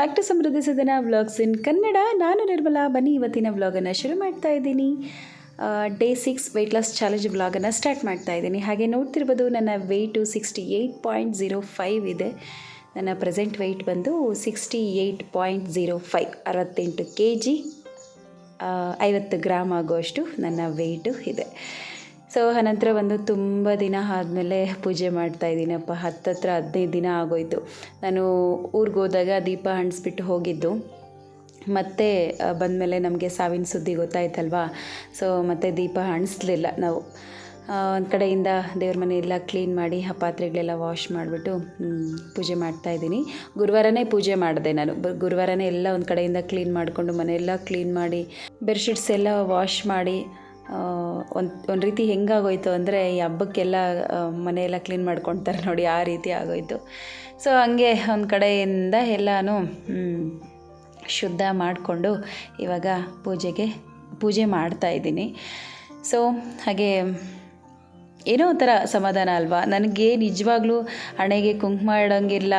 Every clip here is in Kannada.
ಬ್ಯಾಕ್ ಟು ಸಮೃದ್ಧಿ ಸದನ ವ್ಲಾಗ್ಸ್ ಇನ್ ಕನ್ನಡ. ನಾನು ನಿರ್ಮಲಾ. ಬನ್ನಿ ಇವತ್ತಿನ ವ್ಲಾಗನ್ನು ಶುರು ಮಾಡ್ತಾ ಇದ್ದೀನಿ. ಡೇ 6 ವೆಯ್ಟ್ ಲಾಸ್ ಚಾಲೆಂಜ್ ವ್ಲಾಗನ್ನು ಸ್ಟಾರ್ಟ್ ಮಾಡ್ತಾ ಇದ್ದೀನಿ. ಹಾಗೆ ನೋಡ್ತಿರ್ಬೋದು ನನ್ನ ವೆಯ್ಟು 68.05 ಇದೆ. ನನ್ನ ಪ್ರೆಸೆಂಟ್ ವೆಯ್ಟ್ ಬಂದು 68.05, 68 kg, 50 ಗ್ರಾಮ್ ಆಗುವಷ್ಟು ನನ್ನ ವೆಯ್ಟು ಇದೆ. ಸೊ ಅನಂತರ ಒಂದು ತುಂಬ ದಿನ ಆದಮೇಲೆ ಪೂಜೆ ಮಾಡ್ತಾಯಿದ್ದೀನಪ್ಪ. ಹತ್ತತ್ರ 15 ದಿನ ಆಗೋಯ್ತು. ನಾನು ಊರಿಗೆ ಹೋದಾಗ ದೀಪ ಅಂಟಿಸ್ಬಿಟ್ಟು ಹೋಗಿದ್ದು. ಮತ್ತು ಬಂದಮೇಲೆ ನಮಗೆ ಸಾವಿನ ಸುದ್ದಿ ಗೊತ್ತಾಯ್ತಲ್ವಾ. ಸೊ ಮತ್ತು ದೀಪ ಅಂಟಿಸ್ಲಿಲ್ಲ ನಾವು. ಒಂದು ಕಡೆಯಿಂದ ದೇವ್ರ ಮನೆಯೆಲ್ಲ ಕ್ಲೀನ್ ಮಾಡಿ ಆ ಪಾತ್ರೆಗಳೆಲ್ಲ ವಾಶ್ ಮಾಡಿಬಿಟ್ಟು ಪೂಜೆ ಮಾಡ್ತಾಯಿದ್ದೀನಿ. ಗುರುವಾರನೇ ಪೂಜೆ ಮಾಡಿದೆ ನಾನು. ಗುರುವಾರನೇ ಎಲ್ಲ ಒಂದು ಕಡೆಯಿಂದ ಕ್ಲೀನ್ ಮಾಡಿಕೊಂಡು ಮನೆಯೆಲ್ಲ ಕ್ಲೀನ್ ಮಾಡಿ ಬೆಡ್ಶೀಟ್ಸ್ ಎಲ್ಲ ವಾಶ್ ಮಾಡಿ ಒಂದು ರೀತಿ ಹೆಂಗಾಗೋಯ್ತು ಅಂದರೆ ಈ ಹಬ್ಬಕ್ಕೆಲ್ಲ ಮನೆಯೆಲ್ಲ ಕ್ಲೀನ್ ಮಾಡ್ಕೊಳ್ತಾರೆ ನೋಡಿ, ಆ ರೀತಿ ಆಗೋಯ್ತು. ಸೊ ಹಂಗೆ ಒಂದು ಕಡೆಯಿಂದ ಎಲ್ಲನೂ ಶುದ್ಧ ಮಾಡಿಕೊಂಡು ಇವಾಗ ಪೂಜೆ ಮಾಡ್ತಾಯಿದ್ದೀನಿ. ಸೊ ಹಾಗೆ ಏನೋ ಒಂಥರ ಸಮಾಧಾನ ಅಲ್ವಾ. ನನಗೆ ನಿಜವಾಗ್ಲೂ ಹಣೆಗೆ ಕುಂಕುಮ ಇಡೋಂಗಿಲ್ಲ,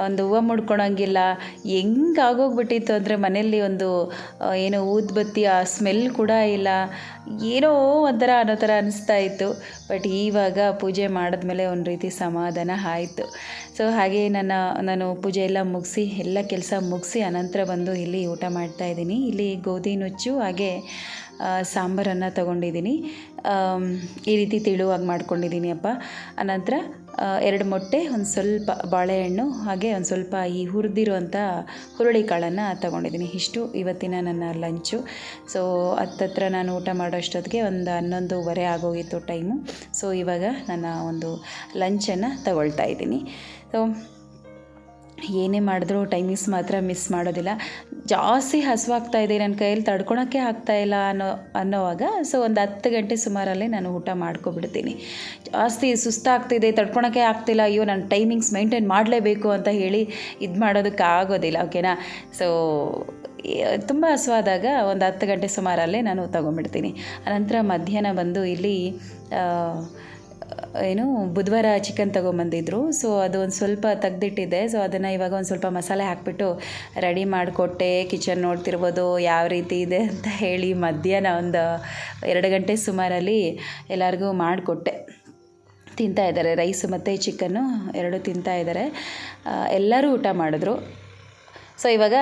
ಒಂದು ಹೂವು ಮುಡ್ಕೊಳಂಗಿಲ್ಲ. ಹೆಂಗೆ ಆಗೋಗ್ಬಿಟ್ಟಿತ್ತು ಅಂದರೆ ಮನೆಯಲ್ಲಿ ಒಂದು ಏನೋ ಊದ್ಬತ್ತಿ ಆ ಸ್ಮೆಲ್ ಕೂಡ ಇಲ್ಲ. ಏನೋ ಒಂಥರ ಅನ್ನೋ ಥರ ಅನಿಸ್ತಾ ಇತ್ತು. ಬಟ್ ಇವಾಗ ಪೂಜೆ ಮಾಡಿದ್ಮೇಲೆ ಒಂದು ರೀತಿ ಸಮಾಧಾನ ಆಯಿತು. ಸೊ ಹಾಗೆ ನಾನು ಪೂಜೆ ಎಲ್ಲ ಮುಗಿಸಿ ಎಲ್ಲ ಕೆಲಸ ಮುಗಿಸಿ ಅನಂತರ ಬಂದು ಇಲ್ಲಿ ಊಟ ಮಾಡ್ತಾಯಿದ್ದೀನಿ. ಇಲ್ಲಿ ಗೋಧಿ ನುಚ್ಚು ಹಾಗೆ ಸಾಂಬಾರನ್ನು ತೊಗೊಂಡಿದ್ದೀನಿ. ಈ ರೀತಿ ತೆಳುವಾಗಿ ಮಾಡ್ಕೊಂಡಿದ್ದೀನಿ ಅಪ್ಪ. ಅನಂತರ 2 ಮೊಟ್ಟೆ, ಒಂದು ಸ್ವಲ್ಪ ಬಾಳೆಹಣ್ಣು ಹಾಗೆ ಒಂದು ಸ್ವಲ್ಪ ಈ ಹುರಿದಿರುವಂಥ ಹುರುಳಿಕಾಳನ್ನು ತೊಗೊಂಡಿದ್ದೀನಿ. ಇಷ್ಟು ಇವತ್ತಿನ ನನ್ನ ಲಂಚು. ಸೊ ಹತ್ತತ್ರ ನಾನು ಊಟ ಮಾಡೋಷ್ಟೊತ್ತಿಗೆ ಒಂದು 11:15 ಆಗೋಗಿತ್ತು ಟೈಮು. ಸೊ ಇವಾಗ ನನ್ನ ಒಂದು ಲಂಚನ್ನು ತಗೊಳ್ತಾ ಇದ್ದೀನಿ. ಸೊ ಏನೇ ಮಾಡಿದ್ರೂ ಟೈಮಿಂಗ್ಸ್ ಮಾತ್ರ ಮಿಸ್ ಮಾಡೋದಿಲ್ಲ. ಜಾಸ್ತಿ ಹಸುವಾಗ್ತಾಯಿದೆ, ನನ್ನ ಕೈಯಲ್ಲಿ ತಡ್ಕೊಳೋಕ್ಕೆ ಆಗ್ತಾಯಿಲ್ಲ ಅನ್ನೋವಾಗ ಸೊ ಒಂದು 10 ಗಂಟೆ ಸುಮಾರಲ್ಲಿ ನಾನು ಊಟ ಮಾಡ್ಕೊಬಿಡ್ತೀನಿ. ಜಾಸ್ತಿ ಸುಸ್ತಾಗ್ತಿದೆ, ತಡ್ಕೊಳೋಕ್ಕೆ ಆಗ್ತಿಲ್ಲ, ಅಯ್ಯೋ ನಾನು ಟೈಮಿಂಗ್ಸ್ ಮೇಂಟೈನ್ ಮಾಡಲೇಬೇಕು ಅಂತ ಹೇಳಿ ಇದು ಮಾಡೋದಕ್ಕೆ ಆಗೋದಿಲ್ಲ, ಓಕೆನಾ. ಸೊ ತುಂಬ ಹಸುವಾದಾಗ ಒಂದು 10 ಗಂಟೆ ಸುಮಾರಲ್ಲೇ ನಾನು ತೊಗೊಂಬಿಡ್ತೀನಿ. ಅನಂತರ ಮಧ್ಯಾಹ್ನ ಬಂದು ಇಲ್ಲಿ ಬುಧವಾರ ಚಿಕನ್ ತೊಗೊಂಬಂದಿದ್ರು. ಸೊ ಅದು ಒಂದು ಸ್ವಲ್ಪ ತೆಗ್ದಿಟ್ಟಿದ್ದೆ. ಸೊ ಅದನ್ನು ಇವಾಗ ಒಂದು ಸ್ವಲ್ಪ ಮಸಾಲೆ ಹಾಕಿಬಿಟ್ಟು ರೆಡಿ ಮಾಡಿಕೊಟ್ಟೆ. ಕಿಚನ್ ನೋಡ್ತಿರ್ಬೋದು ಯಾವ ರೀತಿ ಇದೆ ಅಂತ ಹೇಳಿ. ಮಧ್ಯಾಹ್ನ ಒಂದು 2 ಗಂಟೆ ಸುಮಾರಲ್ಲಿ ಎಲ್ಲರಿಗೂ ಮಾಡಿಕೊಟ್ಟೆ. ತಿಂತಾಯಿದ್ದಾರೆ, ರೈಸು ಮತ್ತು ಚಿಕನ್ನು 2 ತಿಂತಾಯಿದ್ದಾರೆ. ಎಲ್ಲರೂ ಊಟ ಮಾಡಿದ್ರು. ಸೊ ಇವಾಗ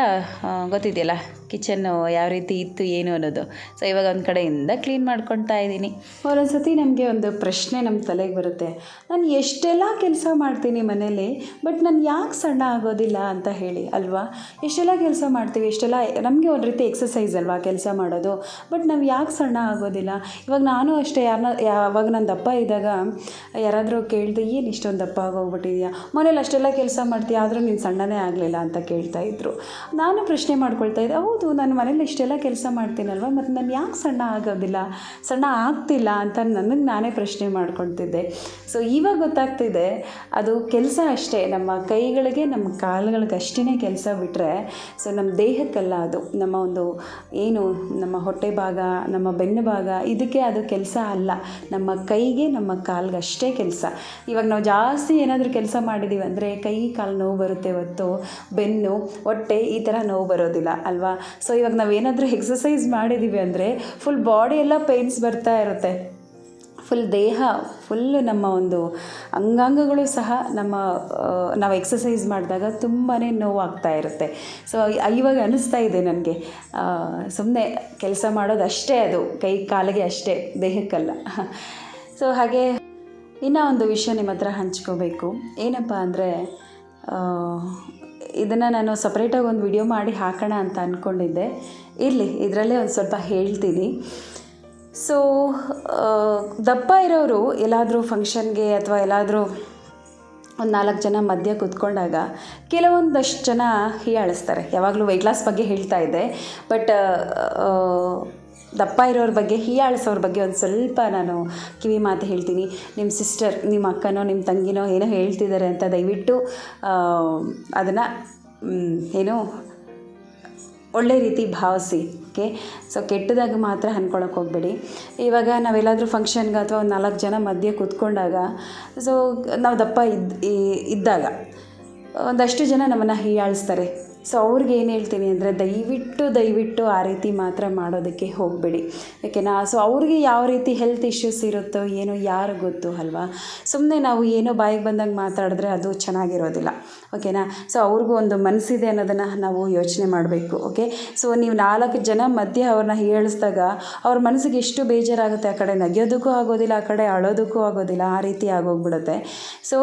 ಗೊತ್ತಿದೆಯಲ್ಲ ಕಿಚನ್ನು ಯಾವ ರೀತಿ ಇತ್ತು ಏನು ಅನ್ನೋದು. ಸೊ ಇವಾಗ ಒಂದು ಕಡೆಯಿಂದ ಕ್ಲೀನ್ ಮಾಡ್ಕೊಳ್ತಾ ಇದ್ದೀನಿ. ಒಂದೊಂದು ಸತಿ ನಮಗೆ ಒಂದು ಪ್ರಶ್ನೆ ನಮ್ಮ ತಲೆಗೆ ಬರುತ್ತೆ, ನಾನು ಎಷ್ಟೆಲ್ಲ ಕೆಲಸ ಮಾಡ್ತೀನಿ ಮನೇಲಿ, ಬಟ್ ನಾನು ಯಾಕೆ ಸಣ್ಣ ಆಗೋದಿಲ್ಲ ಅಂತ ಹೇಳಿ ಅಲ್ವಾ. ಎಷ್ಟೆಲ್ಲ ಕೆಲಸ ಮಾಡ್ತೀವಿ, ಎಷ್ಟೆಲ್ಲ ನಮಗೆ ಒಂದು ರೀತಿ ಎಕ್ಸಸೈಸ್ ಅಲ್ವಾ ಕೆಲಸ ಮಾಡೋದು. ಬಟ್ ನಾವು ಯಾಕೆ ಸಣ್ಣ ಆಗೋದಿಲ್ಲ. ಇವಾಗ ನಾನು ಅಷ್ಟೇ, ಯಾವಾಗ ನಾನು ದಪ್ಪ ಇದ್ದಾಗ ಯಾರಾದರೂ ಕೇಳಿದೆ, ಏನು ಇಷ್ಟೊಂದು ದಪ್ಪ ಆಗೋಗ್ಬಿಟ್ಟಿದ್ಯಾ, ಮನೇಲಿ ಅಷ್ಟೆಲ್ಲ ಕೆಲಸ ಮಾಡ್ತೀಯ ಆದರೂ ನೀನು ಸಣ್ಣನೇ ಆಗಲಿಲ್ಲ ಅಂತ ಕೇಳ್ತಾಯಿದ್ರು. ನಾನು ಪ್ರಶ್ನೆ ಮಾಡ್ಕೊಳ್ತಾ ಇದ್ದೆ, ಹೌದು ನಾನು ಮನೇಲಿ ಇಷ್ಟೆಲ್ಲ ಕೆಲಸ ಮಾಡ್ತೀನಲ್ವ, ಮತ್ತು ನಾನು ಯಾಕೆ ಸಣ್ಣ ಆಗೋದಿಲ್ಲ, ಸಣ್ಣ ಆಗ್ತಿಲ್ಲ ಅಂತ ನನಗೆ ನಾನೇ ಪ್ರಶ್ನೆ ಮಾಡ್ಕೊಳ್ತಿದ್ದೆ. ಸೊ ಇವಾಗ ಗೊತ್ತಾಗ್ತಿದೆ, ಅದು ಕೆಲಸ ಅಷ್ಟೇ, ನಮ್ಮ ಕೈಗಳಿಗೆ ನಮ್ಮ ಕಾಲುಗಳಿಗೆ ಅಷ್ಟೇ ಕೆಲಸ ಬಿಟ್ಟರೆ ಸೊ ನಮ್ಮ ದೇಹಕ್ಕಲ್ಲ. ಅದು ನಮ್ಮ ಒಂದು ಏನು ನಮ್ಮ ಹೊಟ್ಟೆ ಭಾಗ, ನಮ್ಮ ಬೆನ್ನು ಭಾಗ, ಇದಕ್ಕೆ ಅದು ಕೆಲಸ ಅಲ್ಲ. ನಮ್ಮ ಕೈಗೆ ನಮ್ಮ ಕಾಲಿಗೆ ಅಷ್ಟೇ ಕೆಲಸ. ಇವಾಗ ನಾವು ಜಾಸ್ತಿ ಏನಾದರೂ ಕೆಲಸ ಮಾಡಿದ್ದೀವಿ ಅಂದರೆ ಕೈ ಕಾಲು ನೋವು ಬರುತ್ತೆ ಹೊತ್ತು, ಬೆನ್ನು ಹೊಟ್ಟೆ ಈ ಥರ ನೋವು ಬರೋದಿಲ್ಲ ಅಲ್ವಾ. ಸೊ ಇವಾಗ ನಾವೇನಾದರೂ ಎಕ್ಸಸೈಸ್ ಮಾಡಿದ್ದೀವಿ ಅಂದರೆ ಫುಲ್ ಬಾಡಿ ಎಲ್ಲ ಪೇಯ್ನ್ಸ್ ಬರ್ತಾ ಇರುತ್ತೆ. ಫುಲ್ ದೇಹ ಫುಲ್ಲು ನಮ್ಮ ಒಂದು ಅಂಗಾಂಗಗಳು ಸಹ ನಾವು ಎಕ್ಸಸೈಸ್ ಮಾಡಿದಾಗ ತುಂಬಾ ನೋವಾಗ್ತಾ ಇರುತ್ತೆ. ಸೊ ಇವಾಗ ಅನ್ನಿಸ್ತಾ ಇದೆ ನನಗೆ, ಸುಮ್ಮನೆ ಕೆಲಸ ಮಾಡೋದು ಅಷ್ಟೇ, ಅದು ಕೈ ಕಾಲಿಗೆ ಅಷ್ಟೇ, ದೇಹಕ್ಕಲ್ಲ. ಸೊ ಹಾಗೆ ಇನ್ನೂ ಒಂದು ವಿಷಯ ನಿಮ್ಮ ಹತ್ರ ಹಂಚ್ಕೋಬೇಕು. ಏನಪ್ಪ ಅಂದರೆ ಇದನ್ನು ನಾನು ಸಪ್ರೇಟಾಗಿ ಒಂದು ವಿಡಿಯೋ ಮಾಡಿ ಹಾಕೋಣ ಅಂತ ಅಂದ್ಕೊಂಡಿದ್ದೆ. ಇರಲಿ, ಇದರಲ್ಲೇ ಒಂದು ಸ್ವಲ್ಪ ಹೇಳ್ತೀನಿ. ಸೊ ದಪ್ಪ ಇರೋರು ಎಲ್ಲಾದರೂ ಫಂಕ್ಷನ್ಗೆ ಅಥವಾ ಎಲ್ಲಾದರೂ ಒಂದು 4 ಜನ ಮಧ್ಯೆ ಕೂತ್ಕೊಂಡಾಗ ಕೆಲವೊಂದಷ್ಟು ಜನ ಹೀಯಾಳಿಸ್ತಾರೆ. ಯಾವಾಗಲೂ ವೆಯ್ಟ್ ಲಾಸ್ ಬಗ್ಗೆ ಹೇಳ್ತಾ ಇದ್ದೆ, ಬಟ್ ದಪ್ಪ ಇರೋರ ಬಗ್ಗೆ, ಹೀಯಾಳಿಸೋರ ಬಗ್ಗೆ ಒಂದು ಸ್ವಲ್ಪ ನಾನು ಕಿವಿ ಮಾತು ಹೇಳ್ತೀನಿ. ನಿಮ್ಮ ಸಿಸ್ಟರ್, ನಿಮ್ಮ ಅಕ್ಕನೋ ನಿಮ್ಮ ತಂಗಿನೋ ಏನೋ ಹೇಳ್ತಿದ್ದಾರೆ ಅಂತ ದಯವಿಟ್ಟು ಅದನ್ನು ಒಳ್ಳೆ ರೀತಿ ಭಾವಿಸಿ, ಓಕೆ. ಸೊ ಕೆಟ್ಟದಾಗ ಮಾತ್ರ ಅಂದ್ಕೊಳಕ್ಕೆ ಹೋಗಬೇಡಿ. ಇವಾಗ ನಾವೆಲ್ಲಾದರೂ ಫಂಕ್ಷನ್ಗೆ ಅಥವಾ ಒಂದು 4 ಜನ ಮಧ್ಯೆ ಕೂತ್ಕೊಂಡಾಗ ಸೊ ನಾವು ದಪ್ಪ ಇದ್ದಾಗ ಒಂದಷ್ಟು ಜನ ನಮ್ಮನ್ನು ಹೀಯಾಳಿಸ್ತಾರೆ. ಸೊ ಅವ್ರಿಗೆ ಏನು ಹೇಳ್ತೀನಿ ಅಂದರೆ ದಯವಿಟ್ಟು ಆ ರೀತಿ ಮಾತ್ರ ಮಾಡೋದಕ್ಕೆ ಹೋಗಬೇಡಿ, ಓಕೆನಾ. ಸೊ ಅವ್ರಿಗೆ ಯಾವ ರೀತಿ ಹೆಲ್ತ್ ಇಶ್ಯೂಸ್ ಇರುತ್ತೋ ಏನೋ ಯಾರು ಗೊತ್ತು ಅಲ್ವಾ. ಸುಮ್ಮನೆ ನಾವು ಏನೋ ಬಾಯಿಗೆ ಬಂದಂಗೆ ಮಾತಾಡಿದ್ರೆ ಅದು ಚೆನ್ನಾಗಿರೋದಿಲ್ಲ, ಓಕೆನಾ. ಸೊ ಅವ್ರಿಗೂ ಒಂದು ಮನಸ್ಸಿದೆ ಅನ್ನೋದನ್ನು ನಾವು ಯೋಚನೆ ಮಾಡಬೇಕು, ಓಕೆ. ಸೊ ನೀವು 4 ಜನ ಮಧ್ಯೆ ಅವ್ರನ್ನ ಹೇಳಿಸಿದಾಗ ಅವ್ರ ಮನಸ್ಸಿಗೆ ಎಷ್ಟು ಬೇಜಾರಾಗುತ್ತೆ. ಆ ಕಡೆ ನಗಿಯೋದಕ್ಕೂ ಆಗೋದಿಲ್ಲ, ಆ ಕಡೆ ಅಳೋದಕ್ಕೂ ಆಗೋದಿಲ್ಲ, ಆ ರೀತಿ ಆಗೋಗ್ಬಿಡುತ್ತೆ. ಸೊ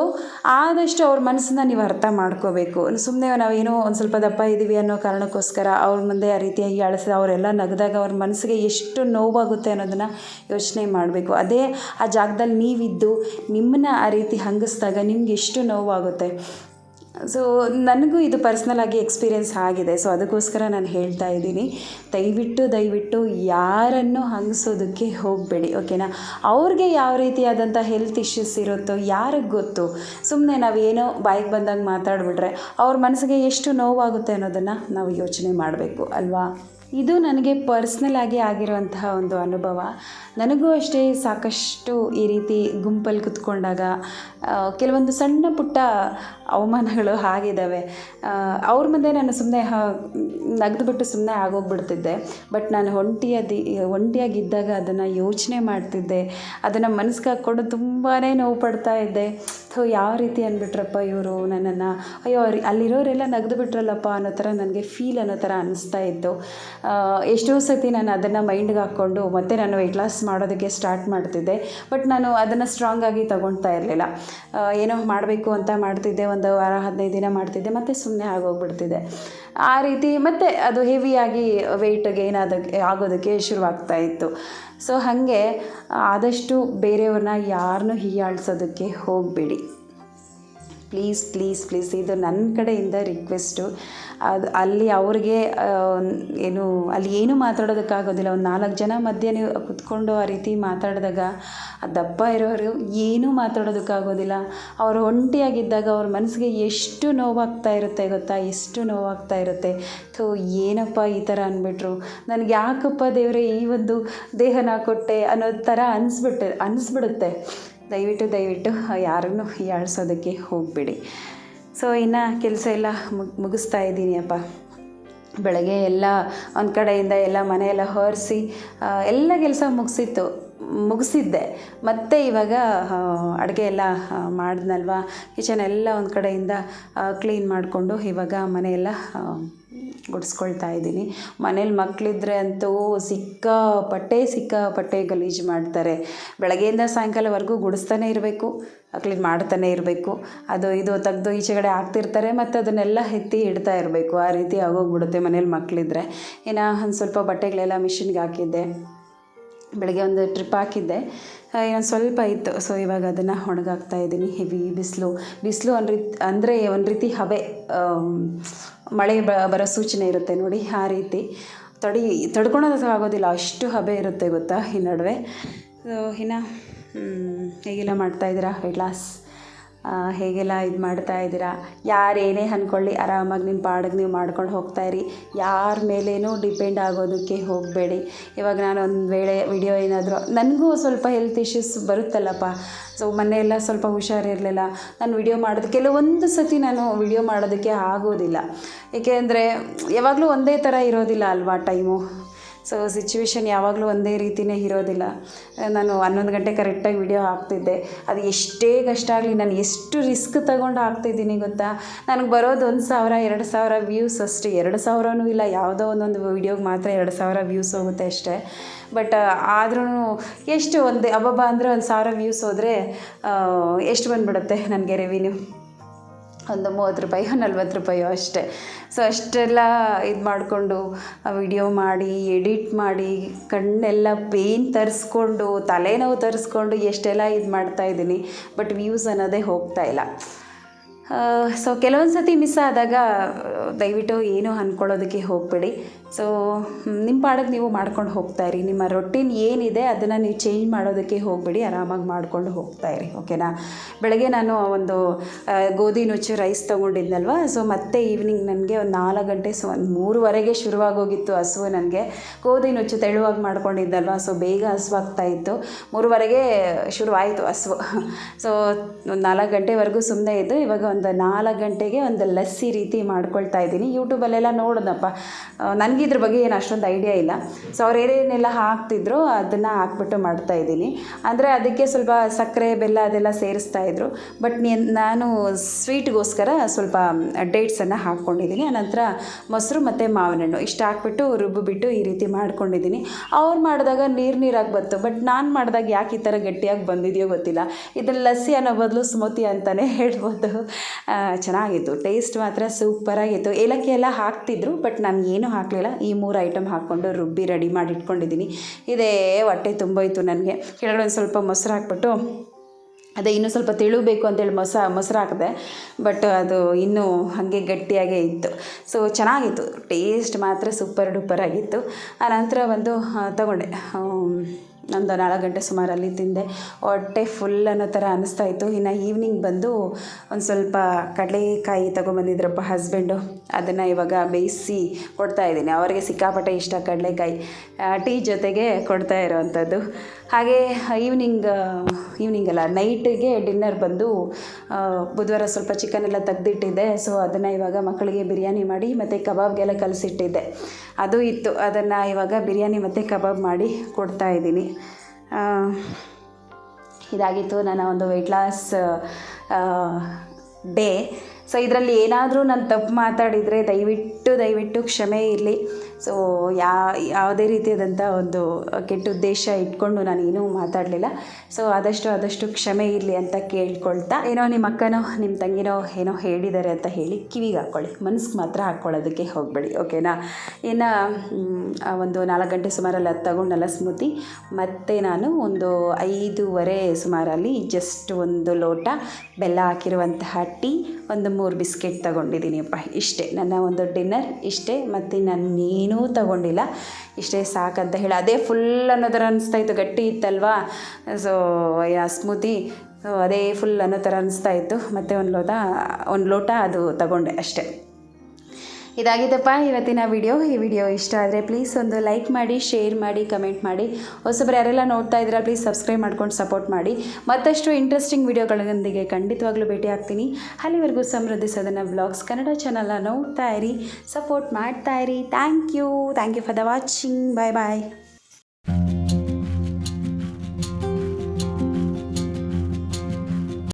ಆದಷ್ಟು ಅವ್ರ ಮನಸ್ಸನ್ನ ನೀವು ಅರ್ಥ ಮಾಡ್ಕೋಬೇಕು. ಸುಮ್ಮನೆ ನಾವೇನೋ ಒಂದು ಸ್ವಲ್ಪ ದಪ್ಪ ಇದ್ದೀವಿ ಅನ್ನೋ ಕಾರಣಕ್ಕೋಸ್ಕರ ಅವ್ರ ಮುಂದೆ ಆ ರೀತಿಯಾಗಿ ಅಳಿಸಿದ ಅವರೆಲ್ಲ ನಗದಾಗ ಅವ್ರ ಮನಸ್ಸಿಗೆ ಎಷ್ಟು ನೋವಾಗುತ್ತೆ ಅನ್ನೋದನ್ನು ಯೋಚನೆ ಮಾಡಬೇಕು. ಅದೇ ಆ ಜಾಗದಲ್ಲಿ ನೀವಿದ್ದು ನಿಮ್ಮನ್ನ ಆ ರೀತಿ ಹಂಗಿಸಿದಾಗ ನಿಮ್ಗೆ ಎಷ್ಟು ನೋವಾಗುತ್ತೆ. ಸೊ ನನಗೂ ಇದು ಪರ್ಸ್ನಲಾಗಿ ಎಕ್ಸ್ಪೀರಿಯೆನ್ಸ್ ಆಗಿದೆ. ಸೊ ಅದಕ್ಕೋಸ್ಕರ ನಾನು ಹೇಳ್ತಾ ಇದ್ದೀನಿ, ದಯವಿಟ್ಟು ಯಾರನ್ನು ಹಂಗಿಸೋದಕ್ಕೆ ಹೋಗಬೇಡಿ, ಓಕೆನಾ. ಅವ್ರಿಗೆ ಯಾವ ರೀತಿಯಾದಂಥ ಹೆಲ್ತ್ ಇಶ್ಯೂಸ್ ಇರುತ್ತೋ ಯಾರಿಗೆ ಗೊತ್ತು. ಸುಮ್ಮನೆ ನಾವೇನೋ ಬಾಯಿಗೆ ಬಂದಂಗೆ ಮಾತಾಡಿಬಿಟ್ರೆ ಅವ್ರ ಮನಸ್ಸಿಗೆ ಎಷ್ಟು ನೋವಾಗುತ್ತೆ ಅನ್ನೋದನ್ನು ನಾವು ಯೋಚನೆ ಮಾಡಬೇಕು ಅಲ್ವಾ. ಇದು ನನಗೆ ಪರ್ಸ್ನಲಾಗಿ ಆಗಿರುವಂತಹ ಒಂದು ಅನುಭವ. ನನಗೂ ಅಷ್ಟೇ ಸಾಕಷ್ಟು ಈ ರೀತಿ ಗುಂಪಲ್ಲಿ ಕೂತ್ಕೊಂಡಾಗ ಕೆಲವೊಂದು ಸಣ್ಣ ಪುಟ್ಟ ಅವಮಾನಗಳು ಆಗಿದ್ದಾವೆ. ಅವ್ರ ಮುಂದೆ ನಾನು ಸುಮ್ಮನೆ ನಗ್ದುಬಿಟ್ಟು ಸುಮ್ಮನೆ ಆಗೋಗ್ಬಿಡ್ತಿದ್ದೆ. ಬಟ್ ನಾನು ಒಂಟಿಯಾಗಿದ್ದಾಗ ಅದನ್ನು ಯೋಚನೆ ಮಾಡ್ತಿದ್ದೆ, ಅದನ್ನು ಮನಸ್ಸಿಗೆ ಹಾಕ್ಕೊಂಡು ತುಂಬಾ ನೋವು ಪಡ್ತಾ ಇದ್ದೆ. ಯಾವ ರೀತಿ ಅಂದ್ಬಿಟ್ರಪ್ಪ ಇವರು ನನ್ನನ್ನು, ಅಯ್ಯೋ ಅಲ್ಲಿರೋರೆಲ್ಲ ನಗ್ದು ಬಿಟ್ರಲ್ಲಪ್ಪ ಅನ್ನೋ ಥರ ನನಗೆ ಫೀಲ್ ಅನ್ನೋ ಥರ ಅನ್ನಿಸ್ತಾ ಇತ್ತು. ಎಷ್ಟೋ ಸತಿ ನಾನು ಅದನ್ನು ಮೈಂಡ್ಗೆ ಹಾಕ್ಕೊಂಡು ಮತ್ತೆ ನಾನು ವೆಯ್ಟ್ ಲಾಸ್ ಮಾಡೋದಕ್ಕೆ ಸ್ಟಾರ್ಟ್ ಮಾಡ್ತಿದ್ದೆ. ಬಟ್ ನಾನು ಅದನ್ನು ಸ್ಟ್ರಾಂಗಾಗಿ ತಗೊಳ್ತಾ ಇರಲಿಲ್ಲ. ಏನೋ ಮಾಡಬೇಕು ಅಂತ ಮಾಡ್ತಿದ್ದೆ, ಒಂದು ವಾರ 15 ದಿನ ಮಾಡ್ತಿದ್ದೆ, ಮತ್ತು ಸುಮ್ಮನೆ ಆಗೋಗ್ಬಿಡ್ತಿದ್ದೆ. ಆ ರೀತಿ ಮತ್ತೆ ಅದು ಹೆವಿಯಾಗಿ ವೆಯ್ಟ್ ಗೇನ್ ಆಗೋದಕ್ಕೆ ಶುರುವಾಗ್ತಾ ಇತ್ತು. ಸೊ ಹಾಗೆ ಆದಷ್ಟು ಬೇರೆಯವ್ರನ್ನ ಯಾರನ್ನೂ ಹೀಯಾಳಿಸೋದಕ್ಕೆ ಹೋಗಬೇಡಿ. ಪ್ಲೀಸ್ ಇದು ನನ್ನ ಕಡೆಯಿಂದ ರಿಕ್ವೆಸ್ಟು. ಅಲ್ಲಿ ಅವ್ರಿಗೆ ಅಲ್ಲಿ ಏನೂ ಮಾತಾಡೋದಕ್ಕಾಗೋದಿಲ್ಲ. ಒಂದು 4 ಜನ ಮಧ್ಯೆ ನೀವು ಕುತ್ಕೊಂಡು ಆ ರೀತಿ ಮಾತಾಡಿದಾಗ ದಪ್ಪ ಇರೋರು ಏನೂ ಮಾತಾಡೋದಕ್ಕಾಗೋದಿಲ್ಲ. ಅವರು ಒಂಟಿಯಾಗಿದ್ದಾಗ ಅವ್ರ ಮನಸ್ಸಿಗೆ ಎಷ್ಟು ನೋವಾಗ್ತಾ ಇರುತ್ತೆ ಗೊತ್ತಾ, ಎಷ್ಟು ನೋವಾಗ್ತಾ ಇರುತ್ತೆ. ಏನಪ್ಪ ಈ ಥರ ಅಂದ್ಬಿಟ್ರು, ನನಗೆ ಯಾಕಪ್ಪ ದೇವರೇ ಈ ಒಂದು ದೇಹನ ಕೊಟ್ಟೆ ಅನ್ನೋ ಥರ ಅನಿಸ್ಬಿಡುತ್ತೆ. ದಯವಿಟ್ಟು ಯಾರನ್ನು ಹೀಯಾಳಿಸೋದಕ್ಕೆ ಹೋಗಬೇಡಿ. ಸೊ ಇನ್ನು ಕೆಲಸ ಎಲ್ಲ ಮುಗಿಸ್ತಾ ಇದ್ದೀನಿ ಅಪ್ಪ. ಬೆಳಗ್ಗೆ ಎಲ್ಲ ಒಂದು ಕಡೆಯಿಂದ ಎಲ್ಲ ಮನೆಯೆಲ್ಲ ಹೊರಿಸಿ ಎಲ್ಲ ಕೆಲಸ ಮುಗಿಸಿದ್ದೆ. ಮತ್ತು ಇವಾಗ ಅಡುಗೆ ಎಲ್ಲ ಮಾಡಿದ್ನಲ್ವ, ಕಿಚನ್ ಎಲ್ಲ ಒಂದು ಕಡೆಯಿಂದ ಕ್ಲೀನ್ ಮಾಡಿಕೊಂಡು ಇವಾಗ ಮನೆಯೆಲ್ಲ ಗುಡಿಸ್ಕೊಳ್ತಾ ಇದ್ದೀನಿ. ಮನೇಲಿ ಮಕ್ಕಳಿದ್ರೆ ಅಂತೂ ಸಿಕ್ಕಾಪಟ್ಟೆ ಗಲೀಜು ಮಾಡ್ತಾರೆ. ಬೆಳಗ್ಗೆಯಿಂದ ಸಾಯಂಕಾಲವರೆಗೂ ಗುಡಿಸ್ತಾನೆ ಇರಬೇಕು, ಕ್ಲೀನ್ ಮಾಡ್ತಾನೆ ಇರಬೇಕು. ಅದು ಇದು ತೆಗೆದು ಈಚೆಗಡೆ ಹಾಕ್ತಿರ್ತಾರೆ, ಮತ್ತು ಅದನ್ನೆಲ್ಲ ಎತ್ತಿ ಇಡ್ತಾ ಇರಬೇಕು. ಆ ರೀತಿ ಆಗೋಗ್ಬಿಡುತ್ತೆ ಮನೇಲಿ ಮಕ್ಕಳಿದ್ರೆ. ಒಂದು ಸ್ವಲ್ಪ ಬಟ್ಟೆಗಳೆಲ್ಲ ಮಿಷಿನ್ಗೆ ಹಾಕಿದ್ದೆ, ಬೆಳಗ್ಗೆ ಒಂದು ಟ್ರಿಪ್ ಹಾಕಿದ್ದೆ, ಇನ್ನೊಂದು ಸ್ವಲ್ಪ ಇತ್ತು. ಸೊ ಇವಾಗ ಅದನ್ನು ಒಣಗಾಕ್ತಾ ಇದ್ದೀನಿ. ಹೆವಿ ಬಿಸಿಲು ಒಂದು ರೀತಿ ಹಬೆ, ಮಳೆ ಬರೋ ಸೂಚನೆ ಇರುತ್ತೆ ನೋಡಿ, ಆ ರೀತಿ ತಡ್ಕೊಳೋದಕ್ಕೆ ಆಗೋದಿಲ್ಲ, ಅಷ್ಟು ಹಬೆ ಇರುತ್ತೆ ಗೊತ್ತಾ ಈ ನಡುವೆ. ಸೊ ಇನ್ನು ಹೇಗೆಲ್ಲ ಮಾಡ್ತಾಯಿದ್ದೀರಾ ವೆಯ್ಟ್ ಲಾಸ್, ಹೇಗೆಲ್ಲ ಇದು ಮಾಡ್ತಾಯಿದ್ದೀರಾ? ಯಾರೇನೇ ಅಂದ್ಕೊಳ್ಳಿ, ಆರಾಮಾಗಿ ನಿಮ್ಮ ಪಾಡಿಗೆ ನೀವು ಮಾಡ್ಕೊಂಡು ಹೋಗ್ತಾಯಿರಿ. ಯಾರ ಮೇಲೇನೂ ಡಿಪೆಂಡ್ ಆಗೋದಕ್ಕೆ ಹೋಗಬೇಡಿ. ಇವಾಗ ನಾನು ಒಂದು ವೇಳೆ ವಿಡಿಯೋ ಏನಾದರೂ, ನನಗೂ ಸ್ವಲ್ಪ ಹೆಲ್ತ್ ಇಶ್ಯೂಸ್ ಬರುತ್ತಲ್ಲಪ್ಪ. ಸೊ ಮನೆಯೆಲ್ಲ ಸ್ವಲ್ಪ ಹುಷಾರಿರಲಿಲ್ಲ. ನಾನು ವಿಡಿಯೋ ಕೆಲವೊಂದು ಸತಿ ನಾನು ವಿಡಿಯೋ ಮಾಡೋದಕ್ಕೆ ಆಗೋದಿಲ್ಲ. ಏಕೆಂದರೆ ಯಾವಾಗಲೂ ಒಂದೇ ಥರ ಇರೋದಿಲ್ಲ ಅಲ್ವಾ ಟೈಮು. ಸೊ ಸಿಚುವೇಶನ್ ಯಾವಾಗಲೂ ಒಂದೇ ರೀತಿಯೇ ಇರೋದಿಲ್ಲ. ನಾನು 11 ಗಂಟೆ ಕರೆಕ್ಟಾಗಿ ವಿಡಿಯೋ ಹಾಕ್ತಿದ್ದೆ. ಅದು ಎಷ್ಟೇ ಕಷ್ಟ ಆಗಲಿ, ನಾನು ಎಷ್ಟು ರಿಸ್ಕ್ ತಗೊಂಡು ಹಾಕ್ತಿದ್ದೀನಿ ಗೊತ್ತಾ. ನನಗೆ ಬರೋದು 1,000 2,000 ವ್ಯೂಸ್ ಅಷ್ಟೇ. 2,000ನೂ ಇಲ್ಲ, ಯಾವುದೋ ಒಂದೊಂದು ವಿಡಿಯೋಗೆ ಮಾತ್ರ 2,000 ವ್ಯೂಸ್ ಹೋಗುತ್ತೆ ಅಷ್ಟೇ. ಬಟ್ ಆದ್ರೂ ಎಷ್ಟು ಅಬ್ಬಬ್ಬ ಅಂದರೆ 1,000 ವ್ಯೂಸ್ ಹೋದರೆ ಎಷ್ಟು ಬಂದುಬಿಡುತ್ತೆ ನನಗೆ ರೆವಿನ್ಯೂ? ಒಂದು 30 ರೂಪಾಯಿ 40 ರೂಪಾಯಿ ಅಷ್ಟೇ. ಸೊ ಅಷ್ಟೆಲ್ಲ ಇದು ಮಾಡಿಕೊಂಡು ವಿಡಿಯೋ ಮಾಡಿ ಎಡಿಟ್ ಮಾಡಿ ಕಣ್ಣೆಲ್ಲ ಪೇಯ್ನ್ ತರಿಸ್ಕೊಂಡು ತಲೆನೋವು ತರಿಸ್ಕೊಂಡು ಎಷ್ಟೆಲ್ಲ ಇದು ಮಾಡ್ತಾಯಿದ್ದೀನಿ. ಬಟ್ ವ್ಯೂಸ್ ಅನ್ನೋದೇ ಹೋಗ್ತಾಯಿಲ್ಲ. ಸೊ ಕೆಲವೊಂದು ಸತಿ ಮಿಸ್ ಆದಾಗ ದಯವಿಟ್ಟು ಏನೂ ಅಂದ್ಕೊಳ್ಳೋದಕ್ಕೆ ಹೋಗಬೇಡಿ. ಸೊ ನಿಮ್ಮ ಪಾಡಿಗೆ ನೀವು ಮಾಡ್ಕೊಂಡು ಹೋಗ್ತಾಯಿರಿ. ನಿಮ್ಮ ರೊಟೀನ್ ಏನಿದೆ ಅದನ್ನು ನೀವು ಚೇಂಜ್ ಮಾಡೋದಕ್ಕೆ ಹೋಗಬೇಡಿ, ಆರಾಮಾಗಿ ಮಾಡ್ಕೊಂಡು ಹೋಗ್ತಾಯಿರಿ, ಓಕೆನಾ. ಬೆಳಗ್ಗೆ ನಾನು ಒಂದು ಗೋಧಿ ನುಚ್ಚು ರೈಸ್ ತೊಗೊಂಡಿದ್ನಲ್ವ, ಸೊ ಮತ್ತೆ ಈವ್ನಿಂಗ್ ನನಗೆ ಒಂದು 4 ಗಂಟೆ, ಸೊ ಒಂದು 3:30ಗೆ ಶುರುವಾಗೋಗಿತ್ತು ಹಸುವು ನನಗೆ. ಗೋಧಿ ನುಚ್ಚು ತೆಳುವಾಗಿ ಮಾಡ್ಕೊಂಡಿದ್ದಲ್ವ, ಸೊ ಬೇಗ ಹಸುವಾಗ್ತಾಯಿತ್ತು. 3:30ಗೆ ಶುರುವಾಯಿತು ಹಸುವು. ಸೊ ಒಂದು 4 ಗಂಟೆವರೆಗೂ ಸುಮ್ಮನೆ ಇದ್ದು, ಇವಾಗ ಒಂದು 4 ಗಂಟೆಗೆ ಒಂದು ಲಸ್ಸಿ ರೀತಿ ಮಾಡ್ಕೊಳ್ತಾ ಇದ್ದೀನಿ. ಯೂಟ್ಯೂಬಲ್ಲೆಲ್ಲ ನೋಡಿದಪ್ಪ, ನನಗೆ ಇದ್ರ ಬಗ್ಗೆ ಏನು ಅಷ್ಟೊಂದು ಐಡಿಯಾ ಇಲ್ಲ. ಸೊ ಅವ್ರು ಏನೇನೆಲ್ಲ ಹಾಕ್ತಿದ್ರು ಅದನ್ನು ಹಾಕ್ಬಿಟ್ಟು ಮಾಡ್ತಾಯಿದ್ದೀನಿ. ಅಂದರೆ ಅದಕ್ಕೆ ಸ್ವಲ್ಪ ಸಕ್ಕರೆ ಬೆಲ್ಲ ಅದೆಲ್ಲ ಸೇರಿಸ್ತಾಯಿದ್ರು. ಬಟ್ ನಾನು ಸ್ವೀಟ್ಗೋಸ್ಕರ ಸ್ವಲ್ಪ ಡೇಟ್ಸನ್ನು ಹಾಕ್ಕೊಂಡಿದ್ದೀನಿ. ಆನಂತರ ಮೊಸರು ಮತ್ತು ಮಾವಿನ ಹಣ್ಣು ಇಷ್ಟು ಹಾಕ್ಬಿಟ್ಟು ರುಬ್ಬಿಬಿಟ್ಟು ಈ ರೀತಿ ಮಾಡ್ಕೊಂಡಿದ್ದೀನಿ. ಅವ್ರು ಮಾಡಿದಾಗ ನೀರಾಗಿ ಬಂತು, ಬಟ್ ನಾನು ಮಾಡಿದಾಗ ಯಾಕೆ ಈ ಥರ ಗಟ್ಟಿಯಾಗಿ ಬಂದಿದೆಯೋ ಗೊತ್ತಿಲ್ಲ. ಇದನ್ನು ಲಸ್ಸಿ ಅನ್ನೋ ಬದಲು ಸ್ಮೂತಿ ಅಂತಲೇ ಹೇಳ್ಬೋದು. ಚೆನ್ನಾಗಿತ್ತು, ಟೇಸ್ಟ್ ಮಾತ್ರ ಸೂಪರಾಗಿತ್ತು. ಏಲಕ್ಕಿ ಎಲ್ಲ ಹಾಕ್ತಿದ್ರು, ಬಟ್ ನಾನು ಏನೂ ಹಾಕಲಿಲ್ಲ. ಈ 3 ಐಟಮ್ ಹಾಕ್ಕೊಂಡು ರುಬ್ಬಿ ರೆಡಿ ಮಾಡಿ ಇಟ್ಕೊಂಡಿದ್ದೀನಿ. ಇದೇ ಹೊಟ್ಟೆ ತುಂಬೋಯ್ತು ನನಗೆ. ಕೆಳಗಡೆ ಒಂದು ಸ್ವಲ್ಪ ಮೊಸರು ಹಾಕ್ಬಿಟ್ಟು, ಅದೇ ಇನ್ನೂ ಸ್ವಲ್ಪ ತಿಳುಬೇಕು ಅಂತೇಳಿ ಮೊಸರು ಹಾಕಿದೆ, ಬಟ್ ಅದು ಇನ್ನೂ ಹಾಗೆ ಗಟ್ಟಿಯಾಗೇ ಇತ್ತು. ಸೊ ಚೆನ್ನಾಗಿತ್ತು, ಟೇಸ್ಟ್ ಮಾತ್ರ ಸೂಪರ್ ಡೂಪರ್ ಆಗಿತ್ತು. ಆನಂತರ ಒಂದು ತಗೊಂಡೆ, ಒಂದು 4 ಗಂಟೆ ಸುಮಾರಲ್ಲಿ ತಿಂದೆ. ಹೊಟ್ಟೆ ಫುಲ್ ಅನ್ನೋ ಥರ ಅನ್ನಿಸ್ತಾಯಿತ್ತು. ಇನ್ನು ಈವ್ನಿಂಗ್ ಬಂದು ಒಂದು ಸ್ವಲ್ಪ ಕಡಲೆಕಾಯಿ ತೊಗೊಂಬಂದಿದ್ರಪ್ಪ ಹಸ್ಬೆಂಡು, ಅದನ್ನು ಇವಾಗ ಬೇಯಿಸಿ ಕೊಡ್ತಾಯಿದ್ದೀನಿ. ಅವರಿಗೆ ಸಿಕ್ಕಾಪಟ್ಟೆ ಇಷ್ಟ ಕಡಲೆಕಾಯಿ, ಟೀ ಜೊತೆಗೆ ಕೊಡ್ತಾ ಇರೋವಂಥದ್ದು. ಹಾಗೆ ಈವ್ನಿಂಗ್ ಅಲ್ಲ, ನೈಟಿಗೆ ಡಿನ್ನರ್ ಬಂದು ಬುಧವಾರ ಸ್ವಲ್ಪ ಚಿಕನ್ ಎಲ್ಲ ತೆಗೆದಿಟ್ಟಿದ್ದೆ. ಸೊ ಅದನ್ನು ಇವಾಗ ಮಕ್ಕಳಿಗೆ ಬಿರಿಯಾನಿ ಮಾಡಿ ಮತ್ತು ಕಬಾಬ್ಗೆಲ್ಲ ಕಲಸಿಟ್ಟಿದ್ದೆ, ಅದು ಇತ್ತು. ಅದನ್ನು ಇವಾಗ ಬಿರಿಯಾನಿ ಮತ್ತು ಕಬಾಬ್ ಮಾಡಿ ಕೊಡ್ತಾಯಿದ್ದೀನಿ. ಇದಾಗಿತ್ತು ನನ್ನ ಒಂದು ವೆಯ್ಟ್ ಲಾಸ್ ಡೇ. ಸೊ ಇದರಲ್ಲಿ ಏನಾದರೂ ನಾನು ತಪ್ಪು ಮಾತಾಡಿದರೆ ದಯವಿಟ್ಟು ಕ್ಷಮೆ ಇರಲಿ. ಸೊ ಯಾವುದೇ ರೀತಿಯಾದಂಥ ಒಂದು ಕೆಟ್ಟ ಉದ್ದೇಶ ಇಟ್ಕೊಂಡು ನಾನು ಏನೂ ಮಾತಾಡಲಿಲ್ಲ. ಸೊ ಆದಷ್ಟು ಕ್ಷಮೆ ಇರಲಿ ಅಂತ ಕೇಳ್ಕೊಳ್ತಾ, ಏನೋ ನಿಮ್ಮ ಅಕ್ಕನೋ ನಿಮ್ಮ ತಂಗಿನೋ ಏನೋ ಹೇಳಿದ್ದಾರೆ ಅಂತ ಹೇಳಿ ಕಿವಿಗೆ ಹಾಕ್ಕೊಳ್ಳಿ, ಮನ್ಸಿಗೆ ಮಾತ್ರ ಹಾಕ್ಕೊಳ್ಳೋದಕ್ಕೆ ಹೋಗಬೇಡಿ, ಓಕೆನಾ. ಇನ್ನು ಒಂದು 4 ಗಂಟೆ ಸುಮಾರಲ್ಲಿ ಅದು ತಗೊಂಡಲ್ಲ ಸ್ಮೂತಿ, ಮತ್ತು ನಾನು ಒಂದು 5:15 ಸುಮಾರಲ್ಲಿ ಜಸ್ಟ್ ಒಂದು ಲೋಟ ಬೆಲ್ಲ ಹಾಕಿರುವಂತಹ ಟೀ, ಒಂದು 3 ಬಿಸ್ಕೆಟ್ ತೊಗೊಂಡಿದ್ದೀನಿಪ್ಪ. ಇಷ್ಟೇ ನನ್ನ ಒಂದು ಡಿನ್ನರ್, ಇಷ್ಟೇ. ಮತ್ತು ನಾನೇನೂ ತೊಗೊಂಡಿಲ್ಲ, ಇಷ್ಟೇ ಸಾಕಂತ ಹೇಳಿ. ಅದೇ ಫುಲ್ ಅನ್ನೋ ಥರ ಅನ್ನಿಸ್ತಾಯಿತ್ತು, ಗಟ್ಟಿ ಇತ್ತಲ್ವಾ. ಸೊ ಸ್ಮೂತಿ, ಸೊ ಅದೇ ಫುಲ್ ಅನ್ನೋ ಥರ ಅನ್ನಿಸ್ತಾಯಿತ್ತು. ಮತ್ತು ಒಂದು ಲೋಟ ಅದು ತಗೊಂಡೆ ಅಷ್ಟೇ. ಇದಾಗಿದ್ದಪ್ಪ ಇವತ್ತಿನ ವಿಡಿಯೋ. ಈ ವಿಡಿಯೋ ಇಷ್ಟ ಆದರೆ ಪ್ಲೀಸ್ ಒಂದು ಲೈಕ್ ಮಾಡಿ, ಶೇರ್ ಮಾಡಿ, ಕಮೆಂಟ್ ಮಾಡಿ. ಹೊಸಬ್ರು ಯಾರೆಲ್ಲ ನೋಡ್ತಾ ಇದ್ದೀರಾ ಪ್ಲೀಸ್ ಸಬ್ಸ್ಕ್ರೈಬ್ ಮಾಡ್ಕೊಂಡು ಸಪೋರ್ಟ್ ಮಾಡಿ. ಮತ್ತಷ್ಟು ಇಂಟ್ರೆಸ್ಟಿಂಗ್ ವಿಡಿಯೋಗಳೊಂದಿಗೆ ಖಂಡಿತವಾಗ್ಲೂ ಭೇಟಿ ಆಗ್ತೀನಿ. ಅಲ್ಲಿವರೆಗೂ ಸಮೃದ್ಧಿ ಸದನ ವ್ಲಾಗ್ಸ್ ಕನ್ನಡ ಚಾನಲ್ನ ನೋಡ್ತಾ ಇರಿ, ಸಪೋರ್ಟ್ ಮಾಡ್ತಾ ಇರಿ. Thank you for the watching. Bye.